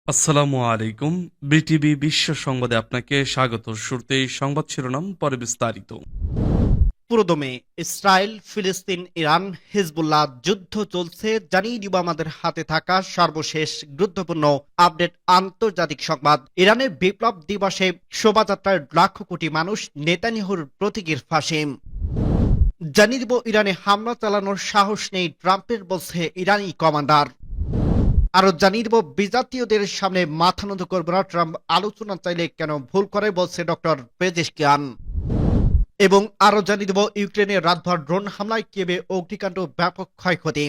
আসসালামু আলাইকুম। বিটিভি বিশ্ব সংবাদে আপনাকে স্বাগত। শুরুতেই সংবাদ শিরোনাম, পরে বিস্তারিত। পুরোদমে ইসরায়েল, ফিলিস্তিন, ইরান, হিজবুল্লাহ যুদ্ধ চলছে, জানিয়ে দিব আমাদের হাতে থাকা সর্বশেষ গুরুত্বপূর্ণ আপডেট। আন্তর্জাতিক সংবাদ। ইরানের বিপ্লব দিবসে শোভাযাত্রায় লাখ কোটি মানুষ, নেতানিয়াহুর প্রতীকীর ফাঁসি। জানিয়ে দিব ইরানে হামলা চালানোর সাহস নেই ট্রাম্পের, বলছে ইরানি কমান্ডার। আরো জানিয়ে দিব বিজাতীয়দের সামনে মাথা নত করবে না ট্রাম্প, আলোচনা চাইলে কেন ভুল করে, বলছে ডক্টর পেজেশকিয়ান। এবং আরো জানিয়ে দেব ইউক্রেনের রাতভর ড্রোন হামলায় কিয়েভে অগ্নিকাণ্ড, ব্যাপক ক্ষয়ক্ষতি।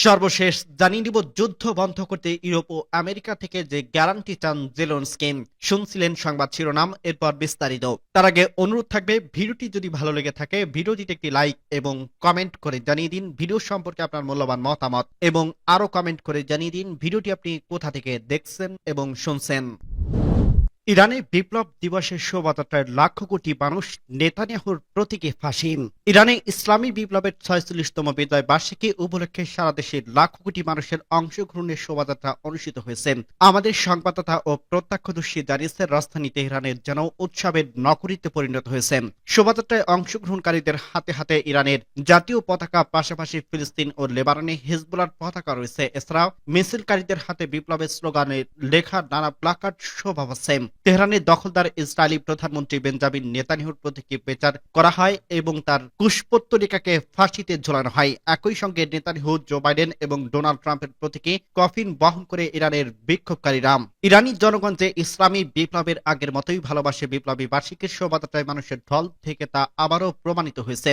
সর্বশেষ জানিয়ে দিব যুদ্ধ বন্ধ করতে ইউরোপ ও আমেরিকা থেকে যে গ্যারান্টি চান জেলেনস্কি। শুনছিলেন সংবাদ শিরোনাম, এরপর বিস্তারিত। তার আগে অনুরোধ থাকবে, ভিডিওটি যদি ভালো লেগে থাকে ভিডিওটিতে একটি লাইক এবং কমেন্ট করে জানিয়ে দিন ভিডিও সম্পর্কে আপনার মূল্যবান মতামত, এবং আরো কমেন্ট করে জানিয়ে দিন ভিডিওটি আপনি কোথা থেকে দেখছেন এবং শুনছেন। ইরানে বিপ্লব দিবসের শোভাযাত্রায় লাখ কোটি মানুষ, নেতানিয়াহুর প্রতীকে ফাঁসি। ইরানে ইসলামী বিপ্লবের 46তম বিজয় বার্ষিকী উপলক্ষে সারা দেশের লাখ কোটি মানুষের অংশগ্রহণের শোভাযাত্রা অনুষ্ঠিত হয়েছে। আমাদের সংবাদদাতা ও প্রত্যক্ষদর্শী জানিয়েছে, রাজধানী তেহরানের যেন উৎসবের নগরীতে পরিণত হয়েছে। শোভাযাত্রায় অংশগ্রহণকারীদের হাতে হাতে ইরানের জাতীয় পতাকা, পাশাপাশি ফিলিস্তিন ও লেবাননে হিজবুল্লাহর পতাকা রয়েছে। এছাড়াও মিছিলকারীদের হাতে বিপ্লবের স্লোগানে লেখা নানা প্লাকার্ড শোভা পাচ্ছে। তেহরানের দখলদার ইসরায়েলি প্রধানমন্ত্রী বেঞ্জামিন নেতানিয়াহুর প্রতীকে বিচার করা হয় এবং তার কুশপুত্তলিকাকে ফাঁসিতে ঝোলানো হয়। একই সঙ্গে নেতানিয়াহু, জো বাইডেন এবং ডোনাল্ড ট্রাম্পের প্রতীকে কফিন বহন করে ইরানের বিক্ষোভকারীরা। ইরানি জনগণ যে ইসলামী বিপ্লবের আগের মতোই ভালোবাসে, বিপ্লবী বার্ষিকীর শোভাযাত্রায় মানুষের ঢল থেকে তা আবারও প্রমাণিত হয়েছে।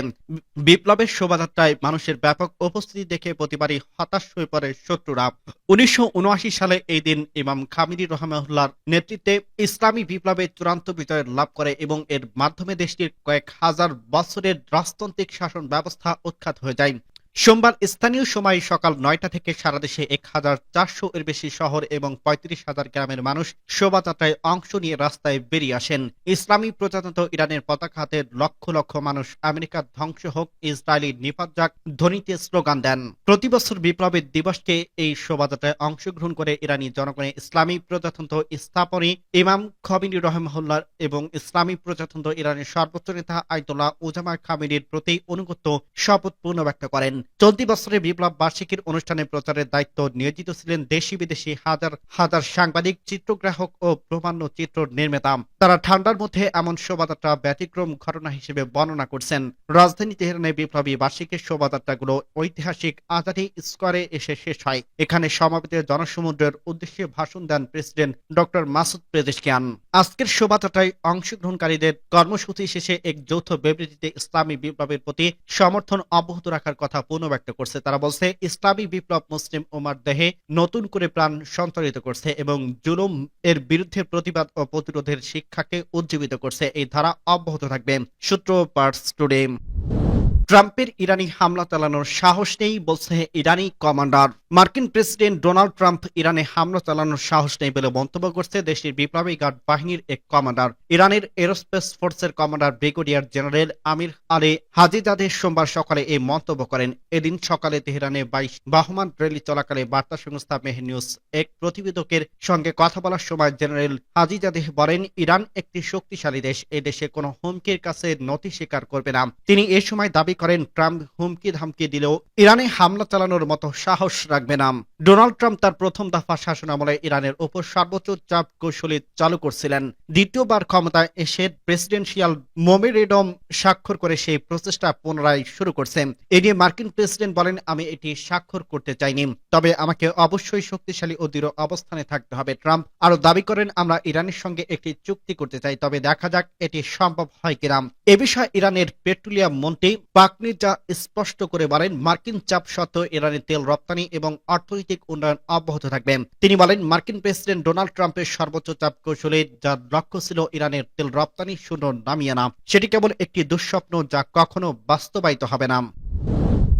বিপ্লবের শোভাযাত্রায় মানুষের ব্যাপক উপস্থিতি দেখে প্রতিবারই হতাশ হয়ে পড়ে শত্রুরা। 1979 সালে এই দিন ইমাম খামেনি রহমাহুল্লাহর নেতৃত্বে ইসলামী বিপ্লবে চূড়ান্ত বিজয় লাভ করে এবং এর মাধ্যমে দেশটির কয়েক হাজার বছরের রাজতান্ত্রিক শাসন ব্যবস্থা উৎখাত হয়ে যায়। সোমবার স্থানীয় সময় সকাল 9টা থেকে সারা দেশে 1400 এর বেশি শহর এবং 35,000 গ্রামের মানুষ শোভাযাত্রায় অংশ নিয়ে রাস্তায় বেরিয়ে আসেন। ইসলামী প্রজাতন্ত্র ইরানের পতাকা হাতে লক্ষ লক্ষ মানুষ আমেরিকা ধ্বংস হোক, ইসরায়েলি নিপাত যাক ধ্বনিতে স্লোগান দেন। প্রতি বছর বিপ্লবের দিবসকে এই শোভাযাত্রায় অংশগ্রহণ করে ইরানি জনগণের ইসলামী প্রজাতন্ত্র স্থাপনী ইমাম খমেনি রহমাহুল্লাহ এবং ইসলামী প্রজাতন্ত্র ইরানের সর্বোচ্চ নেতা আয়াতুল্লাহ উজামা খামেনির প্রতি অনুগত্য শপথ পূর্ণ ব্যক্ত করেন। চলতি বছরের বিপ্লব বার্ষিকীর অনুষ্ঠানে প্রচারের দায়িত্ব নিয়োজিত ছিলেন দেশি বিদেশি হাজার হাজার সাংবাদিক, চিত্রগ্রাহক ও প্রামাণ্য চিত্র নির্মাতা। তারা ঠান্ডার মধ্যে এমন শোভাযাত্রা ব্যতিক্রম ঘটনা হিসেবে বর্ণনা করছেন। রাজধানী তেহরানে বিপ্লবী বার্ষিকীর শোভাযাত্রাগুলো ঐতিহাসিক আজাদি স্কোয়ারে এসে শেষ হয়। এখানে সমাবেত জনসমুদ্রের উদ্দেশ্যে ভাষণ দেন প্রেসিডেন্ট ডক্টর মাসুদ পেজেশকিয়ান। আজকের শোভাযাত্রায় অংশগ্রহণকারীদের কর্মসূচি শেষে এক যৌথ বিবৃতিতে ইসলামী বিপ্লবের প্রতি সমর্থন অব্যাহত রাখার কথা পুনর্ব্যক্ত করছে। তারা বলছে, ইসলামী বিপ্লব মুসলিম উম্মার দেহে নতুন করে প্রাণ সঞ্চারিত করছে এবং জুলুম এর বিরুদ্ধে প্রতিবাদ ও প্রতিরোধের শিক্ষাকে উজ্জীবিত করছে। এই ধারা অব্যাহত থাকবে। সূত্র পার্টস টুডে। ট্রাম্পের ইরানি হামলা চালানোর সাহস নেই, বলছে ইরানি কমান্ডার। মার্কিন প্রেসিডেন্ট ডোনাল্ড ট্রাম্প ইরানে হামলা চালানোর সাহস নেই বলে মন্তব্য করছে দেশটির বিপ্লবী গার্ড বাহিনীর এক কমান্ডার। ইরানের এরোস্পেস ফোর্সের কমান্ডার ব্রিগেডিয়ার জেনারেল আমির আলী হাজিজাদে সোমবার সকালে এই মন্তব্য করেন। এদিন সকালে তেহরানে 22 বাহমান র্যালি চলাকালে বার্তা সংস্থা মেহের নিউজ এক প্রতিবেদকের সঙ্গে কথা বলার সময় জেনারেল হাজিজাদে বলেন, ইরান একটি শক্তিশালী দেশ, এ দেশে কোনো হুমকির কাছে নতি স্বীকার করবে না। তিনি এ সময় দাবি করেন, ট্রাম্প হুমকি ধামকি দিলেও ইরানে হামলা চালানোর মতো সাহস রাখবে না। ডোনাল্ড ট্রাম্প তার প্রথম দফা শাসনামলে ইরানের উপর সর্বোচ্চ চাপ কৌশলী চালু করছিলেন। দ্বিতীয়বার ক্ষমতায় এসে প্রেসিডেন্সিয়াল মেমোরেন্ডাম স্বাক্ষর করে সেই প্রচেষ্টা পুনরায় শুরু করছে। এ নিয়ে মার্কিন প্রেসিডেন্ট বলেন, আমি এটি স্বাক্ষর করতে চাইনি, তবে আমাকে অবশ্যই শক্তিশালী ও দৃঢ় অবস্থানে থাকতে হবে। ট্রাম্প আরো দাবি করেন, আমরা ইরানের সঙ্গে একটি চুক্তি করতে চাই, তবে দেখা যাক এটি সম্ভব হয় কিনা। এ বিষয়ে ইরানের পেট্রোলিয়াম মন্ত্রী পাকনিজা স্পষ্ট করে বলেন, মার্কিন চাপ সত্ত্বেও ইরানের তেল রপ্তানি এবং অর্থনৈতিক উন্নয়ন অব্যাহত থাকবে। তিনি বলেন, মার্কিন প্রেসিডেন্ট ডোনাল্ড ট্রাম্পের সর্বোচ্চ চাপ কৌশলে যার লক্ষ্য ছিল ইরানের তেল রপ্তানি শূন্য নামিয়ে আনা, সেটি কেবল একটি দুঃস্বপ্ন যা কখনো বাস্তবায়িত হবে না।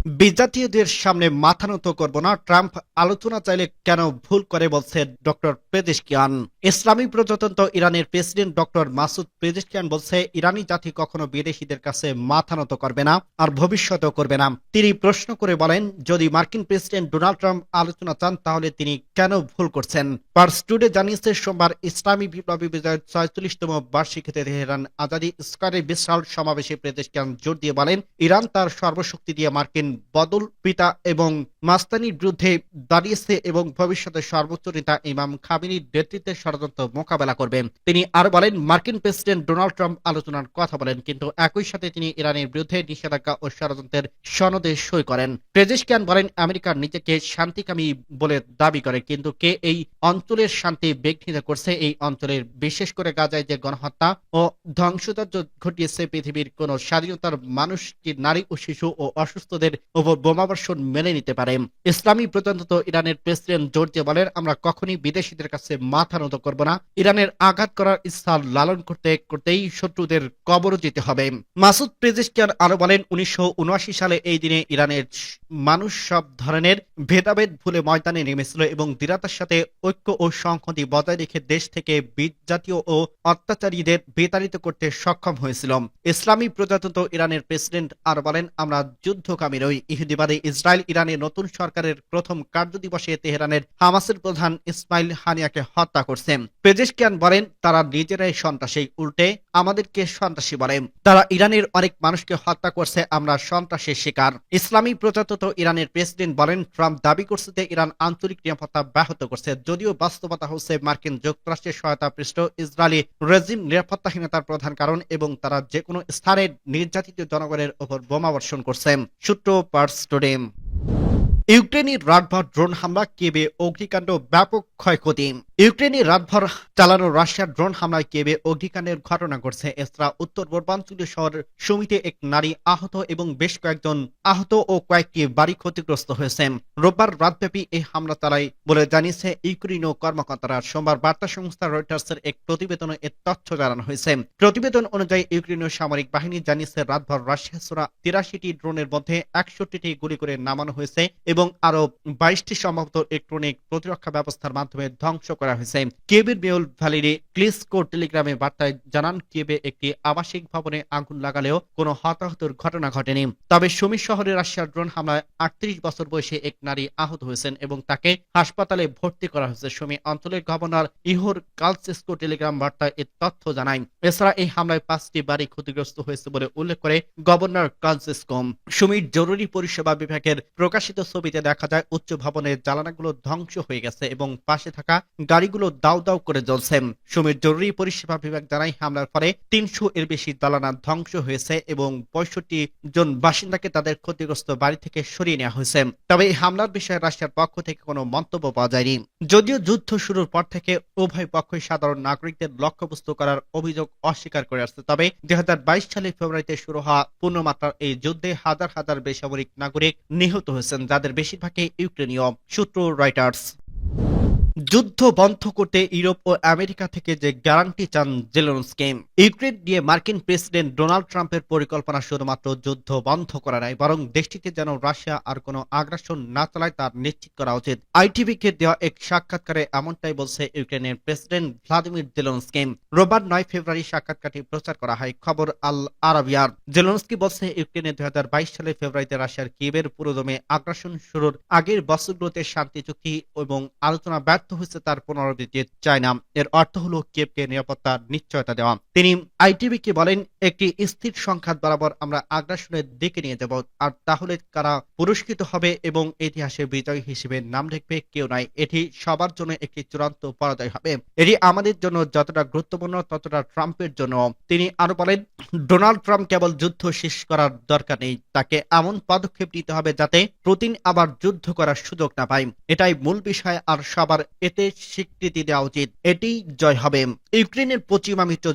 বিজাতীয়দের সামনে মাথা নত করব না, ট্রাম্প আলোচনা চাইলে কেন ভুল করে বলছে ডক্টর পেজেশকিয়ান। ইসলামী প্রজাতন্ত্র ইরানের প্রেসিডেন্ট ডক্টর মাসুদ পেজেশকিয়ান বলছে ইরানি জাতি কখনো বিদেশিদের কাছে মাথা নত করবে না, আর ভবিষ্যতেও করবে না। তিনি প্রশ্ন করে বলেন, যদি মার্কিন প্রেসিডেন্ট ডোনাল্ড ট্রাম্প আলোচনা চান তাহলে তিনি কেন ভুল করছেন। পার্স টুডে জানিয়েছে সোমবার ইসলামী বিপ্লবী বিজয়ের 46তম বার্ষিকীতে তেহরান আজাদি স্কোয়ারে বিশাল সমাবেশে পেজেশকিয়ান জোর দিয়ে বলেন, ইরান তার সর্বশক্তি দিয়ে মার্কিন বদল পিতা এবং মাস্তানির বিরুদ্ধে দাঁড়িয়েছে এবং ভবিষ্যতে সর্বোচ্চ নেতা ইমাম খামেনির নেতৃত্বে ষড়যন্ত্র মোকাবেলা করবে। তিনি আরো বলেন, মার্কিন প্রেসিডেন্ট ডোনাল্ড ট্রাম্প আলোচনার কথা বলেন, কিন্তু একই সাথে তিনি ইরানের বিরুদ্ধে নিষেধাজ্ঞা ও ষড়যন্ত্রের সনদে সই করেন। পেজেশকিয়ান বলেন, আমেরিকা নিজেকে শান্তিকামী বলে দাবি করে, কিন্তু কে এই অঞ্চলের শান্তি বিঘ্নিত করছে? এই অঞ্চলের বিশেষ করে গাজায় যে গণহত্যা ও ধ্বংসযজ্ঞ ঘটিয়েছে, পৃথিবীর কোন স্বাধীনতার মানুষ কি নারী ও শিশু ও অসুস্থদের উপর বোমাবর্ষণ মেনে নিতে পারে? ইসলামী প্রজাতন্ত্র ইরানের প্রেসিডেন্ট জোর দিয়ে বলেন, আমরা কখনই বিদেশিদের কাছে মাথা নত করব না। ইরানের আঘাত করার ইচ্ছা লালন করতে করতেই শত্রুদের কবর যেতে হবে। মাসুদ পেজেশকিয়ান আরো বলেন, 1979 সালে এই দিনে ইরানের মানুষ সব ধরনের ভেদাভেদ ভুলে ময়দানে নেমেছিল এবং দৃঢ়তার সাথে ঐক্য ও সংহতি বজায় রেখে দেশ থেকে বিজাতীয় ও অত্যাচারীদের বিতাড়িত করতে সক্ষম হয়েছিল। ইসলামী প্রজাতন্ত্র ইরানের প্রেসিডেন্ট আর বলেন, আমরা যুদ্ধকামী নই। ইহুদিবাদী ইসরায়েল ইরানের নতুন সরকারের প্রথম কার্যদিবসে তেহরানের হামাসের প্রধান ইসমাইল হানিয়াকে হত্যা করছে। পেজেশকিয়ান বলেন, তারা নিজেরাই সন্ত্রাসী, উল্টে আমাদেরকে সন্ত্রাসী বলে। তারা ইরানের অনেক মানুষকে হত্যা করছে, আমরা সন্ত্রাসের শিকার। ইসলামী প্রজাতন্ত্র ইরানের প্রেসিডেন্ট বলেন, ট্রাম্প দাবি করছে যে ইরান আঞ্চলিক নিরাপত্তা ব্যাহত করছে, যদিও বাস্তবতা হচ্ছে মার্কিন যুক্তরাষ্ট্রের সহায়তা পৃষ্ঠ ইসরায়েলি রেজিম নিরাপত্তাহীনতার প্রধান কারণ এবং তারা যে কোনো স্থানের নির্যাতিত জনগণের উপর বোমাবর্ষণ করছে। সূত্র পার্স টুডে। ইউক্রেনের রাতভর ড্রোন হামলা, কিয়েভে অগ্নিকাণ্ড, ব্যাপক ক্ষয়ক্ষতি। ইউক্রেনের রাতভর চালানো রাশিয়ার ড্রোন হামলায় কিয়েভে অগ্নিকাণ্ডের ঘটনা ঘটছে। এছাড়া উত্তর পূর্বাঞ্চলীয় শহর সুমিতে এক নারী আহত এবং বেশ কয়েকজন আহত ও কয়েকটি বাড়ি ক্ষতিগ্রস্ত হয়েছে। রোববার রাতব্যাপী এই হামলা চালায় বলে জানিয়েছে ইউক্রেনীয় কর্মকর্তারা। সোমবার বার্তা সংস্থা রয়টার্সের এক প্রতিবেদনে এ তথ্য জানানো হয়েছে। প্রতিবেদন অনুযায়ী ইউক্রেনীয় সামরিক বাহিনী জানিয়েছে, রাতভর রাশিয়া ছোড়া 83টি ড্রোনের মধ্যে 61টি গুলি করে নামানো হয়েছে এবং আরো 22টি সম্ভবত ইলেকট্রনিক প্রতিরক্ষা ব্যবস্থার মাধ্যমে ধ্বংস করা হয়েছে। কিয়েভের মেয়র ভ্যালেরি ক্লিসকো টেলিগ্রামে বার্তায় জানান, কিয়েভে একটি আবাসিক ভবনে আগুন লাগালেও কোনো হতাহতের ঘটনা ঘটেনি। তবে সুমি শহরে রাশিয়ার ড্রোন হামলায় 38 বছর বয়সী এক নারী আহত হয়েছেন এবং তাকে হাসপাতালে ভর্তি করা হয়েছে। সুমি অঞ্চলের গভর্নর ইহোর কালচেস্কো টেলিগ্রাম বার্তায় এ তথ্য জানায়। এছাড়া এই হামলায় 5টি বাড়ি ক্ষতিগ্রস্ত হয়েছে বলে উল্লেখ করে গভর্নর কালচেস্কো। সুমির জরুরি পরিষেবা বিভাগের প্রকাশিত ছবিতে দেখা যায় উচ্চ ভবনের জানালাগুলো ধ্বংস হয়ে গেছে এবং পাশে থাকা গাড়িগুলো দাউ দাউ করে জ্বলছে। সুমির জরুরি পরিষেবা বিভাগ জানায়, হামলার ফলে 300 এর বেশি জানালা ধ্বংস হয়েছে এবং 65 জন বাসিন্দাকে তাদের ক্ষতিগ্রস্ত বাড়ি থেকে সরিয়ে নেওয়া হয়েছে। তবে এই হামলার বিষয়ে রাশিয়ার পক্ষ থেকে কোনো মন্তব্য পাওয়া যায়নি। যদিও যুদ্ধ শুরুর পর থেকে উভয় পক্ষই সাধারণ নাগরিকদের লক্ষ্যবস্তু করার অভিযোগ অস্বীকার করে আসছে। তবে 2022 সালের ফেব্রুয়ারিতে শুরু হওয়া পূর্ণমাত্রার এই যুদ্ধে হাজার হাজার বেসামরিক নাগরিক নিহত হয়েছেন, যাদের বেশিরভাগই ইউক্রেনীয়। সূত্র রয়টার্স। যুদ্ধ বন্ধ করতে ইউরোপ ও আমেরিকা থেকে যে গ্যারান্টি চান জেলেনস্কি। ইউক্রেন নিয়ে মার্কিন প্রেসিডেন্ট ডোনাল্ড ট্রাম্পের পরিকল্পনা শুধুমাত্র যুদ্ধ বন্ধ করা নয়, বরং দেশটিতে যেন রাশিয়া আর কোনো আগ্রাসন না চালায় তা নিশ্চিত করা উচিত। আইটিভিকে দেওয়া এক সাক্ষাৎকারে এমনটাই বলছে ইউক্রেনের প্রেসিডেন্ট ভ্লাদিমির জেলেনস্কি। রোববার 9 ফেব্রুয়ারি সাক্ষাৎকারটি প্রচার করা হয় খবর আল আরাবিয়ার। জেলেনস্কি বলছে, ইউক্রেনে 2022 সালের ফেব্রুয়ারিতে রাশিয়ার কিয়েভের পুরোদমে আগ্রাসন শুরুর আগের বছরগুলোতে শান্তি চুক্তি এবং আলোচনা ব্যর্থ হয়েছে তার পুনরাবৃত্তি চায় না। এর অর্থ হলো কিয়েভকে নিরাপত্তার নিশ্চয়তা দেওয়া। তিনি আইটিভিকে বলেন, একটি স্থির সংখ্যা বরাবর আমরা আগ্রাসনের দিকে নিয়ে যাব, আর তাহলে কারা পুরস্কৃত হবে এবং ইতিহাসে বিজয়ী হিসেবে নাম লিখবে কেউ নাই। এটি সবার জন্য একটি চূড়ান্ত পরাজয় হবে। এটি আমাদের জন্য যতটা গুরুত্বপূর্ণ ততটা ট্রাম্পের জন্য। তিনি আরো বলেন, ডোনাল্ড ট্রাম্প কেবল যুদ্ধ শেষ করার দরকার নেই, তাকে এমন পদক্ষেপ নিতে হবে যাতে পুতিন আবার যুদ্ধ করার সুযোগ না পায়। এটাই মূল বিষয়, আর সবার এতে স্বীকৃতি দেওয়া উচিত। এটি জয় হবে। ইউক্রেনের পশ্চিমা মিত্র